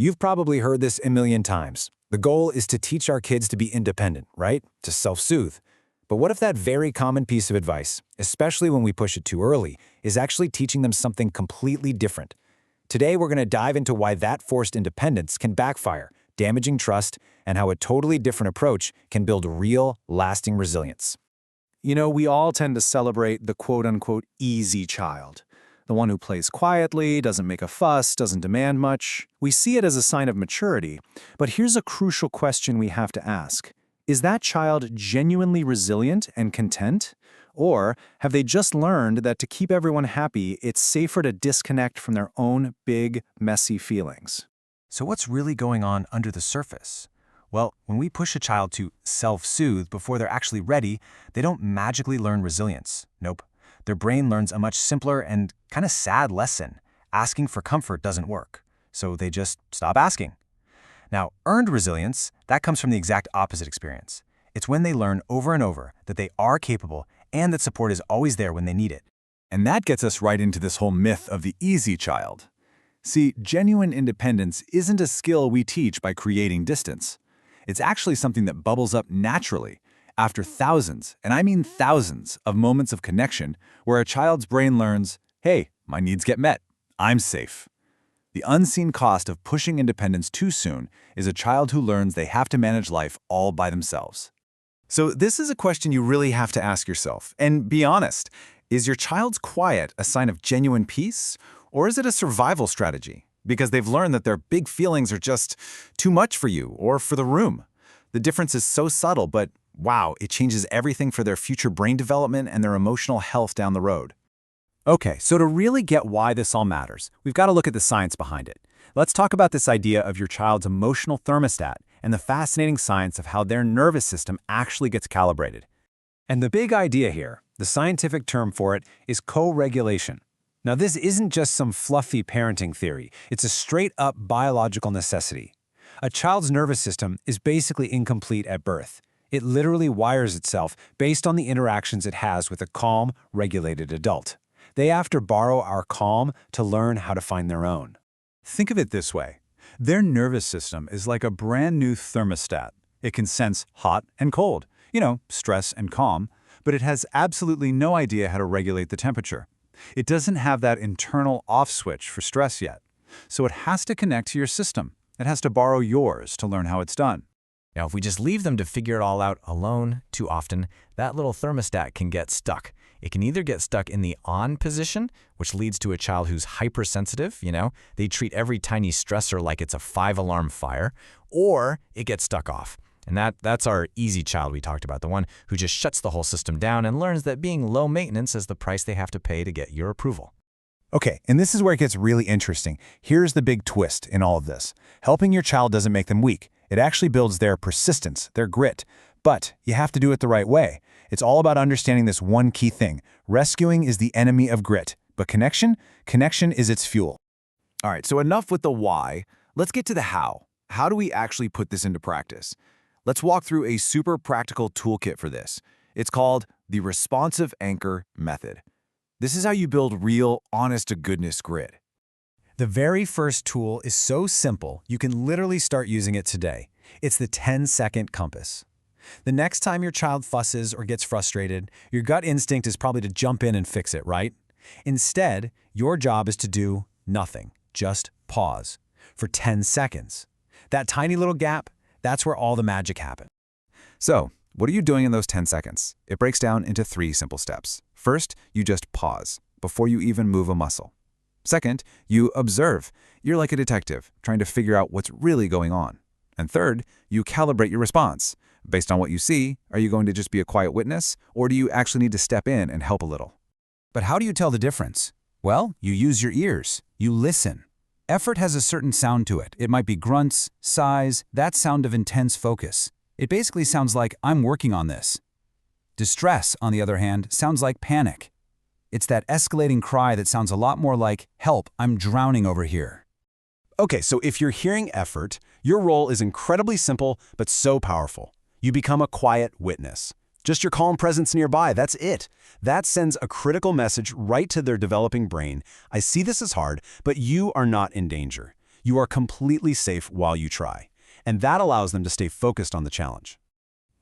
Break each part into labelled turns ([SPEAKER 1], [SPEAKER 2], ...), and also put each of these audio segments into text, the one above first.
[SPEAKER 1] You've probably heard this a million times. The goal is to teach our kids to be independent, right? To self-soothe. But what if that very common piece of advice, especially when we push it too early, is actually teaching them something completely different? Today, we're going to dive into why that forced independence can backfire, damaging trust, and how a totally different approach can build real, lasting resilience.
[SPEAKER 2] You know, we all tend to celebrate the quote-unquote easy child. The one who plays quietly, doesn't make a fuss, doesn't demand much. We see it as a sign of maturity. But here's a crucial question we have to ask. Is that child genuinely resilient and content? Or have they just learned that to keep everyone happy, it's safer to disconnect from their own big, messy feelings?
[SPEAKER 3] So what's really going on under the surface? Well, when we push a child to self-soothe before they're actually ready, they don't magically learn resilience. Nope. Their brain learns a much simpler and kind of sad lesson. Asking for comfort doesn't work. So they just stop asking. Now, earned resilience, that comes from the exact opposite experience. It's when they learn over and over that they are capable and that support is always there when they need it.
[SPEAKER 4] And that gets us right into this whole myth of the easy child. See, genuine independence isn't a skill we teach by creating distance. It's actually something that bubbles up naturally after thousands, and I mean thousands, of moments of connection where a child's brain learns, hey, my needs get met, I'm safe. The unseen cost of pushing independence too soon is a child who learns they have to manage life all by themselves. So this is a question you really have to ask yourself. And be honest, is your child's quiet a sign of genuine peace, or is it a survival strategy? Because they've learned that their big feelings are just too much for you or for the room. The difference is so subtle, but wow, it changes everything for their future brain development and their emotional health down the road.
[SPEAKER 1] Okay, so to really get why this all matters, we've got to look at the science behind it. Let's talk about this idea of your child's emotional thermostat and the fascinating science of how their nervous system actually gets calibrated. And the big idea here, the scientific term for it, is co-regulation. Now, this isn't just some fluffy parenting theory. It's a straight-up biological necessity. A child's nervous system is basically incomplete at birth. It literally wires itself based on the interactions it has with a calm, regulated adult. They have to borrow our calm to learn how to find their own.
[SPEAKER 4] Think of it this way. Their nervous system is like a brand new thermostat. It can sense hot and cold, stress and calm, but it has absolutely no idea how to regulate the temperature. It doesn't have that internal off switch for stress yet. So it has to connect to your system. It has to borrow yours to learn how it's done.
[SPEAKER 3] Now, if we just leave them to figure it all out alone too often, that little thermostat can get stuck. It can either get stuck in the on position, which leads to a child who's hypersensitive, they treat every tiny stressor like it's a 5-alarm fire, or it gets stuck off. And that's our easy child we talked about, the one who just shuts the whole system down and learns that being low maintenance is the price they have to pay to get your approval.
[SPEAKER 1] Okay, and this is where it gets really interesting. Here's the big twist in all of this. Helping your child doesn't make them weak. It actually builds their persistence, their grit. But you have to do it the right way. It's all about understanding this one key thing. Rescuing is the enemy of grit, but connection is its fuel.
[SPEAKER 4] All right, so enough with the why. Let's get to the how. How do we actually put this into practice? Let's walk through a super practical toolkit for this. It's called the Responsive Anchor Method. This is how you build real, honest-to-goodness grit.
[SPEAKER 1] The very first tool is so simple, you can literally start using it today. It's the 10-second compass. The next time your child fusses or gets frustrated, your gut instinct is probably to jump in and fix it, right? Instead, your job is to do nothing. Just pause for 10 seconds. That tiny little gap, that's where all the magic happens.
[SPEAKER 4] So, what are you doing in those 10 seconds? It breaks down into 3 simple steps. First, you just pause before you even move a muscle. Second, you observe. You're like a detective, trying to figure out what's really going on. And third, you calibrate your response. Based on what you see, are you going to just be a quiet witness, or do you actually need to step in and help a little?
[SPEAKER 5] But how do you tell the difference? Well, you use your ears. You listen. Effort has a certain sound to it. It might be grunts, sighs, that sound of intense focus. It basically sounds like, I'm working on this. Distress, on the other hand, sounds like panic. It's that escalating cry that sounds a lot more like, help, I'm drowning over here.
[SPEAKER 1] Okay, so if you're hearing effort, your role is incredibly simple but so powerful. You become a quiet witness. Just your calm presence nearby, that's it. That sends a critical message right to their developing brain. I see this as hard, but you are not in danger. You are completely safe while you try, and that allows them to stay focused on the challenge.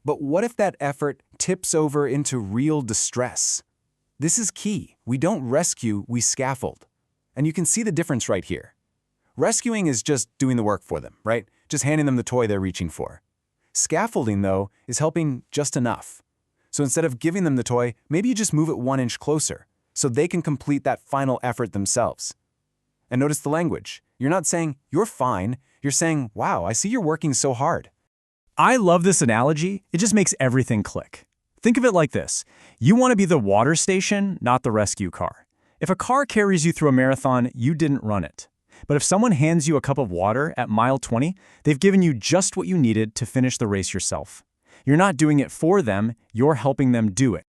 [SPEAKER 1] But what if that effort tips over into real distress? This is key. We don't rescue, we scaffold. And you can see the difference right here. Rescuing is just doing the work for them, right? Just handing them the toy they're reaching for. Scaffolding, though, is helping just enough. So instead of giving them the toy, maybe you just move it 1 inch closer so they can complete that final effort themselves. And notice the language. You're not saying, "You're fine." You're saying, "Wow, I see you're working so hard."
[SPEAKER 2] I love this analogy. It just makes everything click. Think of it like this. You want to be the water station, not the rescue car. If a car carries you through a marathon, you didn't run it. But if someone hands you a cup of water at mile 20, they've given you just what you needed to finish the race yourself. You're not doing it for them, you're helping them do it.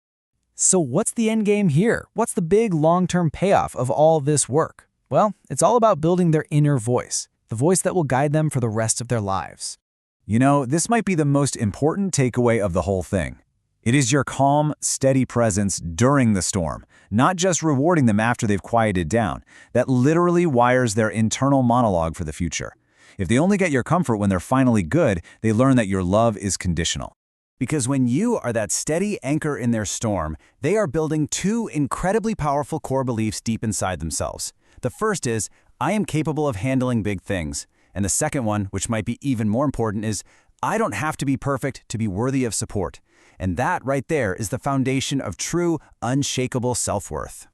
[SPEAKER 6] So what's the end game here? What's the big long-term payoff of all this work? Well, it's all about building their inner voice, the voice that will guide them for the rest of their lives.
[SPEAKER 1] You know, this might be the most important takeaway of the whole thing. It is your calm, steady presence during the storm, not just rewarding them after they've quieted down, that literally wires their internal monologue for the future. If they only get your comfort when they're finally good, they learn that your love is conditional. Because when you are that steady anchor in their storm, they are building 2 incredibly powerful core beliefs deep inside themselves. The first is, I am capable of handling big things. And the second one, which might be even more important, is, I don't have to be perfect to be worthy of support. And that right there is the foundation of true, unshakable self-worth.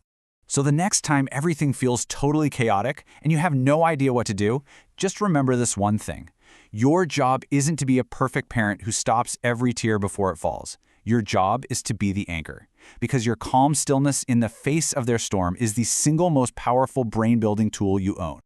[SPEAKER 1] So the next time everything feels totally chaotic and you have no idea what to do, just remember this one thing. Your job isn't to be a perfect parent who stops every tear before it falls. Your job is to be the anchor. Because your calm stillness in the face of their storm is the single most powerful brain-building tool you own.